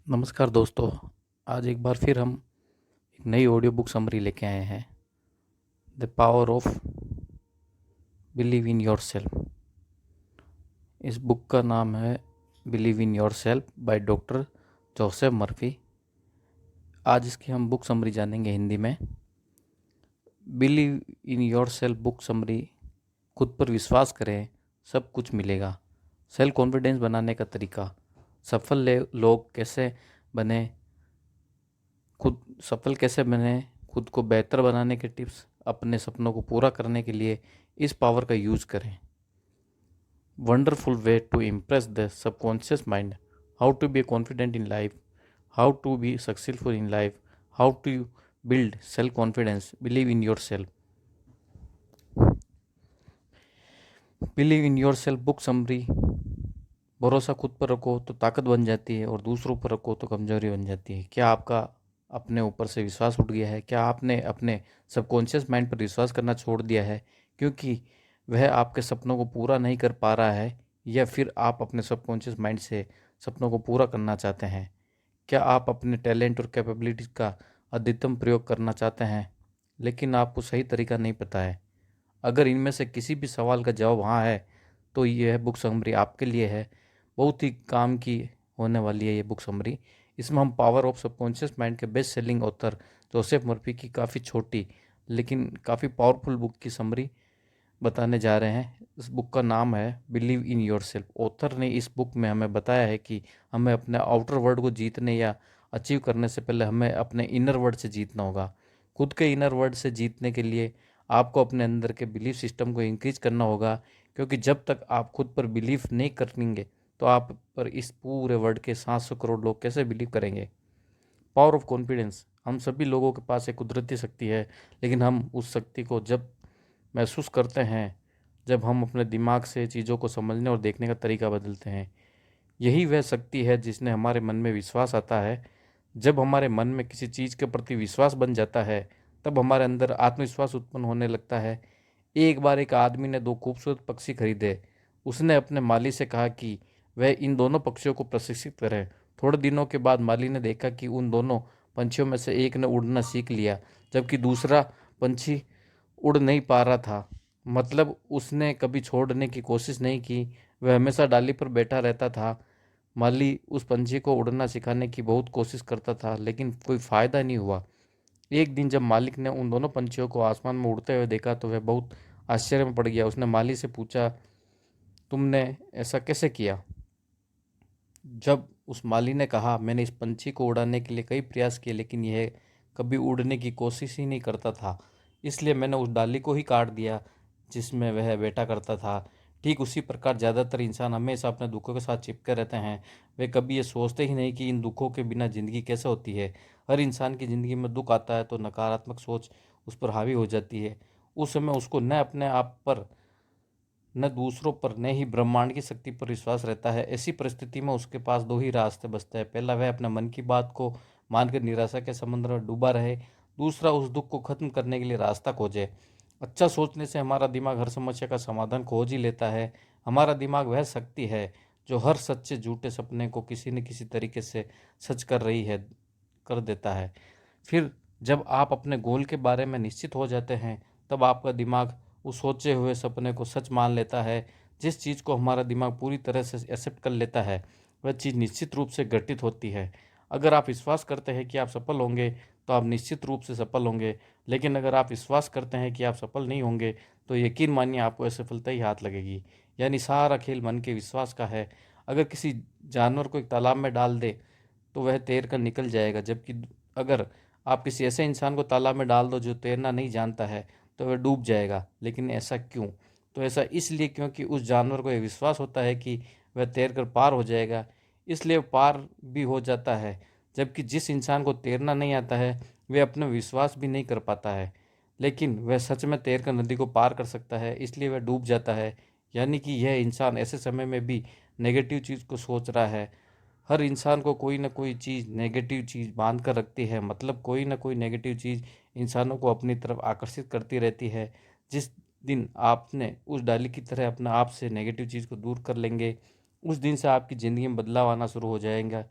नमस्कार दोस्तों। आज एक बार फिर हम एक नई ऑडियो बुक समरी लेके आए हैं। The power of believe in your self. इस बुक का नाम है believe in your self by doctor Joseph Murphy. आज इसकी हम बुक समरी जानेंगे हिंदी में। Believe in yourself book summary. खुद पर विश्वास करें, सब कुछ मिलेगा। सेल्फ कॉन्फिडेंस बनाने का तरीका। लोग कैसे बने, खुद सफल कैसे बने, खुद को बेहतर बनाने के टिप्स, अपने सपनों को पूरा करने के लिए इस पावर का यूज करें। Wonderful way to impress the subconscious mind. How to be confident in life, how to be successful in life, how to build self confidence. Believe in yourself. Believe in yourself book summary. भरोसा खुद पर रखो तो ताकत बन जाती है और दूसरों पर रखो तो कमजोरी बन जाती है। क्या आपका अपने ऊपर से विश्वास उठ गया है? क्या आपने अपने सबकॉन्शियस माइंड पर विश्वास करना छोड़ दिया है क्योंकि वह आपके सपनों को पूरा नहीं कर पा रहा है, या फिर आप अपने सबकॉन्शियस माइंड से सपनों को पूरा करना चाहते हैं? क्या आप अपने टैलेंट और कैपेबिलिटीज का अधिकतम प्रयोग करना चाहते हैं लेकिन आपको सही तरीका नहीं पता है? अगर इनमें से किसी भी सवाल का जवाब हाँ है तो यह बुक समरी आपके लिए है। बहुत ही काम की होने वाली है ये बुक समरी। इसमें हम पावर ऑफ सबकॉन्शियस माइंड के best selling author Joseph Murphy की काफ़ी छोटी लेकिन काफ़ी पावरफुल बुक की समरी बताने जा रहे हैं। इस बुक का नाम है believe in your self. Author ने इस बुक में हमें बताया है कि हमें अपने आउटर वर्ल्ड को जीतने या अचीव करने से पहले हमें अपने इनर वर्ल्ड से जीतना होगा। खुद के इनर वर्ल्ड से जीतने के लिए आपको अपने अंदर के बिलीफ सिस्टम को इंक्रीज करना होगा, क्योंकि जब तक आप खुद पर बिलीफ नहीं करेंगे तो आप पर इस पूरे वर्ल्ड के 700 करोड़ लोग कैसे बिलीव करेंगे। Power of confidence. हम सभी लोगों के पास एक कुदरती शक्ति है, लेकिन हम उस शक्ति को जब महसूस करते हैं जब हम अपने दिमाग से चीज़ों को समझने और देखने का तरीका बदलते हैं। यही वह शक्ति है जिसने हमारे मन में विश्वास आता है। जब हमारे मन में किसी चीज़ के प्रति विश्वास बन जाता है तब हमारे अंदर आत्मविश्वास उत्पन्न होने लगता है। एक बार एक आदमी ने दो खूबसूरत पक्षी खरीदे। उसने अपने माली से कहा कि वह इन दोनों पक्षियों को प्रशिक्षित करें। थोड़े दिनों के बाद माली ने देखा कि उन दोनों पंछियों में से एक ने उड़ना सीख लिया जबकि दूसरा पंछी उड़ नहीं पा रहा था। मतलब उसने कभी छोड़ने की कोशिश नहीं की, वह हमेशा डाली पर बैठा रहता था। माली उस पंछी को उड़ना सिखाने की बहुत कोशिश करता था लेकिन कोई फ़ायदा नहीं हुआ। एक दिन जब मालिक ने उन दोनों पंछियों को आसमान में उड़ते हुए देखा तो वह बहुत आश्चर्य में पड़ गया। उसने माली से पूछा, तुमने ऐसा कैसे किया? जब उस माली ने कहा, मैंने इस पंछी को उड़ाने के लिए कई प्रयास किए लेकिन यह कभी उड़ने की कोशिश ही नहीं करता था, इसलिए मैंने उस डाली को ही काट दिया जिसमें वह बैठा करता था। ठीक उसी प्रकार ज़्यादातर इंसान हमेशा अपने दुखों के साथ चिपके रहते हैं। वे कभी ये सोचते ही नहीं कि इन दुखों के बिना ज़िंदगी कैसे होती है। हर इंसान की ज़िंदगी में दुख आता है तो नकारात्मक सोच उस पर हावी हो जाती है। उस समय उसको न अपने आप पर, न दूसरों पर, न ही ब्रह्मांड की शक्ति पर विश्वास रहता है। ऐसी परिस्थिति में उसके पास दो ही रास्ते बचते हैं। पहला, वह अपने मन की बात को मानकर निराशा के समुद्र में डूबा रहे। दूसरा, उस दुख को खत्म करने के लिए रास्ता खोजे। अच्छा सोचने से हमारा दिमाग हर समस्या का समाधान खोज ही लेता है। हमारा दिमाग वह शक्ति है जो हर सच्चे झूठे सपने को किसी न किसी तरीके से सच कर रही है, कर देता है। फिर जब आप अपने गोल के बारे में निश्चित हो जाते हैं तब आपका दिमाग उस सोचे हुए सपने को सच मान लेता है। जिस चीज़ को हमारा दिमाग पूरी तरह से एक्सेप्ट कर लेता है वह चीज़ निश्चित रूप से घटित होती है। अगर आप विश्वास करते हैं कि आप सफल होंगे तो आप निश्चित रूप से सफल होंगे, लेकिन अगर आप विश्वास करते हैं कि आप सफल नहीं होंगे तो यकीन मानिए आपको असफलता ही हाथ लगेगी। यानी सारा खेल मन के विश्वास का है। अगर किसी जानवर को एक तालाब में डाल दे तो वह तैर कर निकल जाएगा, जबकि अगर आप किसी ऐसे इंसान को तालाब में डाल दो जो तैरना नहीं जानता है तो वह डूब जाएगा। लेकिन ऐसा क्यों? तो ऐसा इसलिए क्योंकि उस जानवर को यह विश्वास होता है कि वह तैर कर पार हो जाएगा, इसलिए वह पार भी हो जाता है। जबकि जिस इंसान को तैरना नहीं आता है वह अपना विश्वास भी नहीं कर पाता है, लेकिन वह सच में तैर कर नदी को पार कर सकता है, इसलिए वह डूब जाता है। यानी कि यह इंसान ऐसे समय में भी नेगेटिव चीज़ को सोच रहा है। हर इंसान को कोई ना कोई चीज़ नेगेटिव चीज़ बांध कर रखती है। मतलब कोई ना कोई नेगेटिव चीज़ इंसानों को अपनी तरफ आकर्षित करती रहती है। जिस दिन आपने उस डाली की तरह अपना आप से नेगेटिव चीज़ को दूर कर लेंगे, उस दिन से आपकी ज़िंदगी में बदलाव आना शुरू हो जाएगा।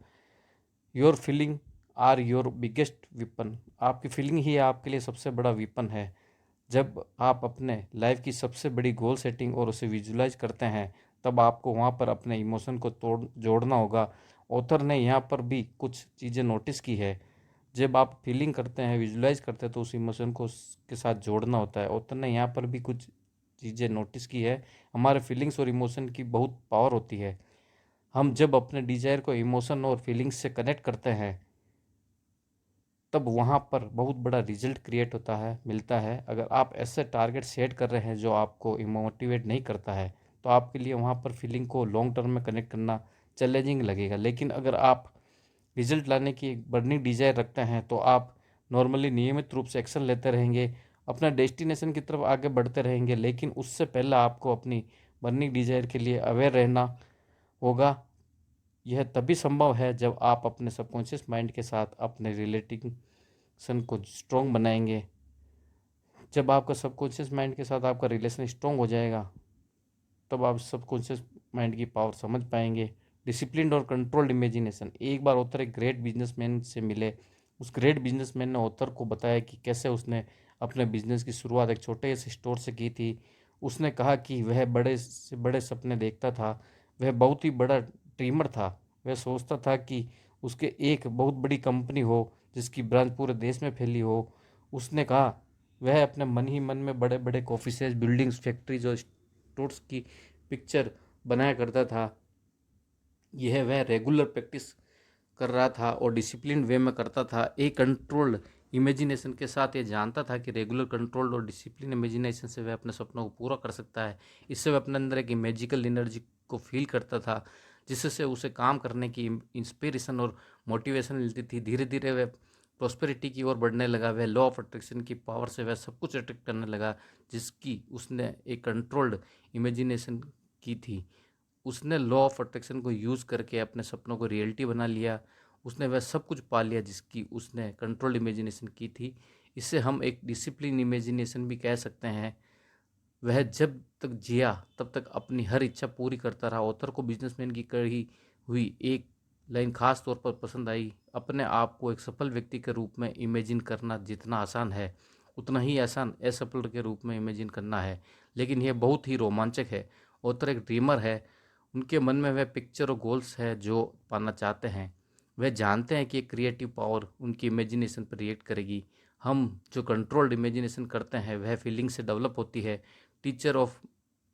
Your feeling are your biggest weapon. आपकी फीलिंग ही आपके लिए सबसे बड़ा विपन है। जब आप अपने लाइफ की सबसे बड़ी गोल सेटिंग और उसे विजुलाइज करते हैं, तब आपको वहाँ पर अपने इमोशन को जोड़ना होगा। ऑथर ने यहाँ पर भी कुछ चीज़ें नोटिस की है। जब आप फीलिंग करते हैं, विजुलाइज करते हैं, तो उस इमोशन को उसके साथ जोड़ना होता है। ऑथर ने यहाँ पर भी कुछ चीज़ें नोटिस की है। हमारे फीलिंग्स और इमोशन की बहुत पावर होती है। हम जब अपने डिजायर को इमोशन और फीलिंग्स से कनेक्ट करते हैं, तब वहाँ पर बहुत बड़ा रिजल्ट क्रिएट होता है, मिलता है। अगर आप ऐसे टारगेट सेट कर रहे हैं जो आपको मोटिवेट नहीं करता है, तो आपके लिए वहाँ पर फीलिंग को लॉन्ग टर्म में कनेक्ट करना चैलेंजिंग लगेगा। लेकिन अगर आप रिजल्ट लाने की एक बर्निंग डिजायर रखते हैं, तो आप नॉर्मली नियमित रूप से एक्शन लेते रहेंगे, अपना डेस्टिनेशन की तरफ आगे बढ़ते रहेंगे। लेकिन उससे पहले आपको अपनी बर्निंग डिजायर के लिए अवेयर रहना होगा। यह तभी संभव है जब आप अपने सबकॉन्शियस माइंड के साथ अपने रिलेटिंग को स्ट्रॉन्ग बनाएंगे। जब आपका सबकॉन्शियस माइंड के साथ आपका रिलेशन स्ट्रॉन्ग हो जाएगा, तब आप सबकॉन्शियस माइंड की पावर समझ पाएंगे। डिसिप्लिन और कंट्रोल्ड इमेजिनेशन। एक बार ऑथर एक ग्रेट बिजनेसमैन से मिले। उस ग्रेट बिजनेसमैन ने ऑथर को बताया कि कैसे उसने अपने बिजनेस की शुरुआत एक छोटे से स्टोर से की थी। उसने कहा कि वह बड़े से बड़े सपने देखता था। वह बहुत ही बड़ा ड्रीमर था। वह सोचता था कि उसके एक बहुत बड़ी कंपनी हो जिसकी ब्रांच पूरे देश में फैली हो। उसने कहा वह अपने मन ही मन में बड़े बड़े ऑफिसेज, बिल्डिंग्स, फैक्ट्रीज और स्टोर्स की पिक्चर बनाया करता था। यह वह रेगुलर प्रैक्टिस कर रहा था और डिसिप्लिन वे में करता था, एक कंट्रोल्ड इमेजिनेशन के साथ। ये जानता था कि रेगुलर, कंट्रोल्ड और डिसिप्लिन इमेजिनेशन से वह अपने सपनों को पूरा कर सकता है। इससे वह अपने अंदर एक मैजिकल एनर्जी को फील करता था, जिससे उसे काम करने की इंस्पिरेशन और मोटिवेशन मिलती थी। धीरे धीरे वह प्रॉस्पेरिटी की ओर बढ़ने लगा। वह लॉ ऑफ अट्रैक्शन की पावर से वह सब कुछ अट्रैक्ट करने लगा जिसकी उसने एक कंट्रोल्ड इमेजिनेशन की थी। उसने लॉ ऑफ अट्रैक्शन को यूज़ करके अपने सपनों को रियलिटी बना लिया। उसने वह सब कुछ पा लिया जिसकी उसने कंट्रोल्ड इमेजिनेशन की थी। इसे हम एक डिसिप्लिन इमेजिनेशन भी कह सकते हैं। वह जब तक जिया तब तक अपनी हर इच्छा पूरी करता रहा। ऑथर को बिजनेसमैन की कही हुई एक लाइन खास तौर पर पसंद आई। अपने आप को एक सफल व्यक्ति के रूप में इमेजिन करना जितना आसान है, उतना ही आसान असफल के रूप में इमेजिन करना है। लेकिन यह बहुत ही रोमांचक है। ऑथर एक ड्रीमर है। उनके मन में वह पिक्चर और गोल्स है जो पाना चाहते हैं। वह जानते हैं कि एक क्रिएटिव पावर उनकी इमेजिनेशन पर रिएक्ट करेगी। हम जो कंट्रोल्ड इमेजिनेशन करते हैं वह फीलिंग से डेवलप होती है। Teacher of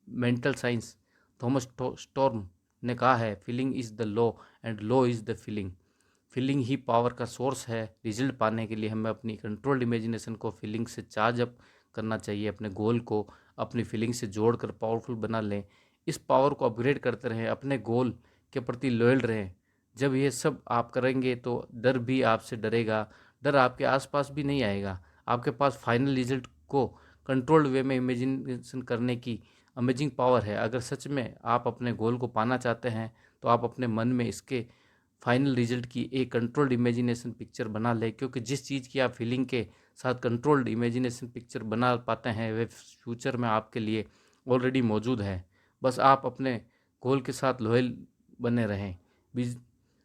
mental science Thomas storm ने कहा है, feeling is the law and law is the feeling. Feeling he power का सोर्स है। रिजल्ट पाने के लिए हमें अपनी कंट्रोल्ड इमेजिनेशन को फीलिंग से चार्ज अप करना चाहिए। अपने गोल को अपनी फीलिंग से जोड़कर पावरफुल बना लें। इस पावर को अपग्रेड करते रहें, अपने गोल के प्रति लॉयल रहें। जब ये सब आप करेंगे तो डर भी आपसे डरेगा। डर आपके आसपास भी नहीं आएगा। आपके पास फाइनल रिजल्ट को कंट्रोल्ड वे में इमेजिनेशन करने की अमेजिंग पावर है। अगर सच में आप अपने गोल को पाना चाहते हैं, तो आप अपने मन में इसके फाइनल रिजल्ट की एक कंट्रोल्ड इमेजिनेशन पिक्चर बना ले। क्योंकि जिस चीज़ की आप फीलिंग के साथ कंट्रोल्ड इमेजिनेशन पिक्चर बना पाते हैं, वह फ्यूचर में आपके लिए ऑलरेडी मौजूद है। बस आप अपने गोल के साथ लॉयल बने रहें।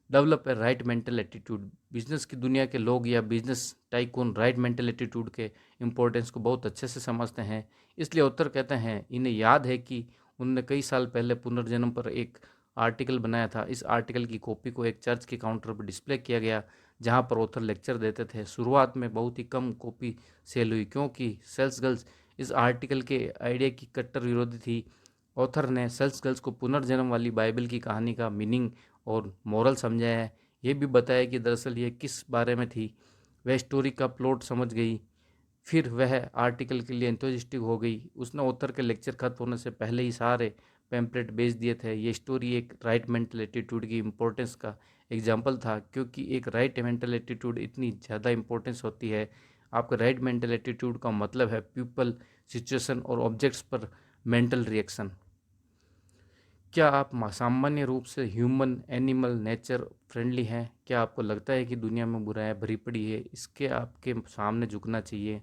Develop a right mental attitude. Business की दुनिया के लोग या business tycoon right mental attitude के इम्पोर्टेंस को बहुत अच्छे से समझते हैं। इसलिए उत्तर कहते हैं, इन्हें याद है कि उन्होंने कई साल पहले पुनर्जन्म पर एक आर्टिकल बनाया था। इस आर्टिकल की कॉपी को एक चर्च के काउंटर पर डिस्प्ले किया गया, जहां पर ऑथर लेक्चर देते थे। शुरुआत में बहुत ही कम कॉपी सेल हुई क्योंकि सेल्स गर्ल्स इस आर्टिकल के आइडिया की कट्टर विरोधी थी। ऑथर ने सेल्स गर्ल्स को पुनर्जन्म वाली बाइबल की कहानी का मीनिंग और मोरल समझाया है। ये भी बताया कि दरअसल ये किस बारे में थी। वह स्टोरी का प्लॉट समझ गई। फिर वह आर्टिकल के लिए एंथुसियास्टिक हो गई। उसने ऑथर के लेक्चर खत्म होने से पहले ही सारे पैम्पलेट बेच दिए थे। ये स्टोरी एक राइट मेंटल एटीट्यूड की इम्पोर्टेंस का एग्जाम्पल था, क्योंकि एक राइट मेंटल एटीट्यूड इतनी ज़्यादा इम्पोर्टेंस होती है। आपका राइट मेंटल एटीट्यूड का मतलब है पीपल, सिचुएशन और ऑब्जेक्ट्स पर मेंटल रिएक्शन। क्या आप सामान्य रूप से ह्यूमन, एनिमल, नेचर फ्रेंडली हैं? क्या आपको लगता है कि दुनिया में बुराइयां भरी पड़ी है? इसके आपके सामने झुकना चाहिए।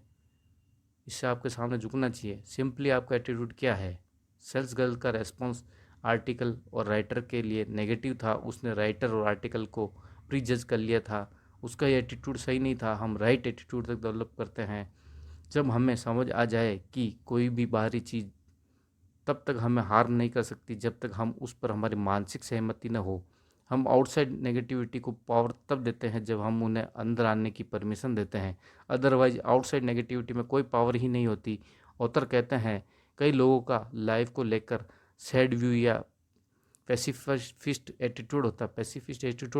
इससे आपके सामने झुकना चाहिए। सिंपली आपका एटीट्यूड क्या है? सेल्स गर्ल का रेस्पॉन्स आर्टिकल और राइटर के लिए नेगेटिव था। उसने राइटर और आर्टिकल को प्री जज कर लिया था, उसका ये एटीट्यूड सही नहीं था। हम राइट एटीट्यूड तक डेवलप करते हैं जब हमें समझ आ जाए कि कोई भी बाहरी चीज़ तब तक हमें हार्म नहीं कर सकती जब तक हम उस पर हमारी मानसिक सहमति न हो। हम आउटसाइड नेगेटिविटी को पावर तब देते हैं जब हम उन्हें अंदर आने की परमिशन देते हैं, अदरवाइज आउटसाइड नेगेटिविटी में कोई पावर ही नहीं होती। ऑथर कहते हैं कई लोगों का लाइफ को लेकर सैड व्यू या पैसिफिस्ट एटीट्यूड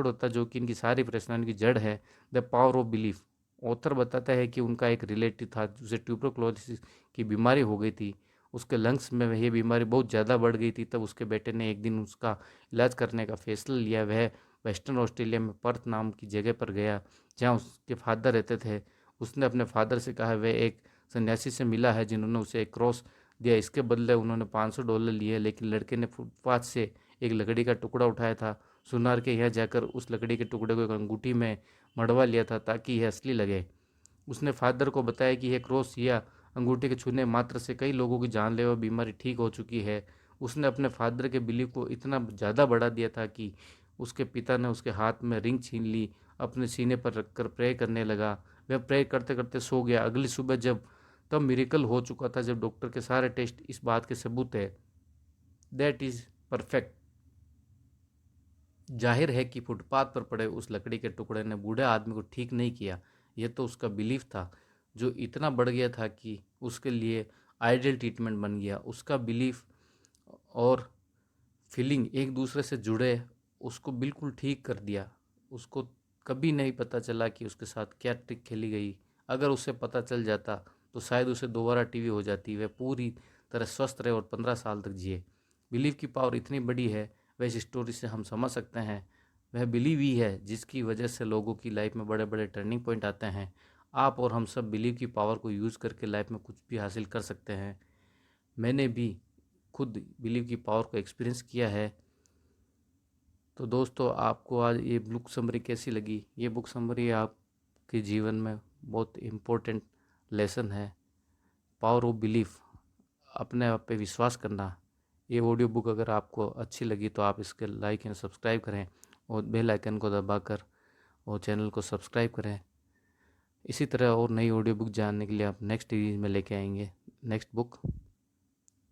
होता जो कि इनकी सारी परेशानी की जड़ है। The power of belief. Author बताता है कि उनका एक रिलेटिव था जिसे ट्यूबरक्लोसिस की बीमारी हो गई थी। उसके लंग्स में यह बीमारी बहुत ज़्यादा बढ़ गई थी। तब उसके बेटे ने एक दिन उसका इलाज करने का फैसला लिया। वह वेस्टर्न ऑस्ट्रेलिया में पर्थ नाम की जगह पर गया जहाँ उसके फादर रहते थे। उसने अपने फादर से कहा वह एक सन्यासी से मिला है जिन्होंने उसे एक क्रॉस दिया। इसके बदले उन्होंने $500 लिए, लेकिन लड़के ने फुटपाथ से एक लकड़ी का टुकड़ा उठाया था। सुनार के यहाँ जाकर उस लकड़ी के टुकड़े को एक अंगूठी में मढ़वा लिया था ताकि यह असली लगे। उसने फादर को बताया कि यह क्रॉस या अंगूठी के छूने मात्र से कई लोगों की जानलेवा बीमारी ठीक हो चुकी है। उसने अपने फादर के बिलीव को इतना ज़्यादा बढ़ा दिया था कि उसके पिता ने उसके हाथ में रिंग छीन ली, अपने सीने पर रखकर प्रे करने लगा। वह प्रे करते करते सो गया। अगली सुबह तब मिरेकल हो चुका था जब डॉक्टर के सारे टेस्ट इस बात के सबूत है दैट इज़ परफेक्ट। जाहिर है कि फुटपाथ पर पड़े उस लकड़ी के टुकड़े ने बूढ़े आदमी को ठीक नहीं किया। यह तो उसका बिलीफ था जो इतना बढ़ गया था कि उसके लिए आइडियल ट्रीटमेंट बन गया। उसका बिलीफ और फीलिंग एक दूसरे से जुड़े उसको बिल्कुल ठीक कर दिया। उसको कभी नहीं पता चला कि उसके साथ क्या ट्रिक खेली गई। अगर उसे पता चल जाता तो शायद उसे दोबारा टीवी हो जाती। वह पूरी तरह स्वस्थ रहे और 15 साल तक जिए। बिलीव की पावर इतनी बड़ी है, वह इस स्टोरी से हम समझ सकते हैं। वह बिलीव ही है जिसकी वजह से लोगों की लाइफ में बड़े बड़े टर्निंग पॉइंट आते हैं। आप और हम सब बिलीव की पावर को यूज़ करके लाइफ में कुछ भी हासिल कर सकते हैं। मैंने भी खुद बिलीव की पावर को एक्सपीरियंस किया है। तो दोस्तों, आपको आज ये बुक समरी कैसी लगी? ये बुक समरी आपके जीवन में बहुत इम्पोर्टेंट लेसन है। पावर ऑफ बिलीफ, अपने आप पे विश्वास करना। ये ऑडियो बुक अगर आपको अच्छी लगी तो आप इसके लाइक एंड सब्सक्राइब करें और बेल आइकन को दबाकर और चैनल को सब्सक्राइब करें। इसी तरह और नई ऑडियो बुक जानने के लिए आप नेक्स्ट सीरीज में लेके आएंगे नेक्स्ट बुक।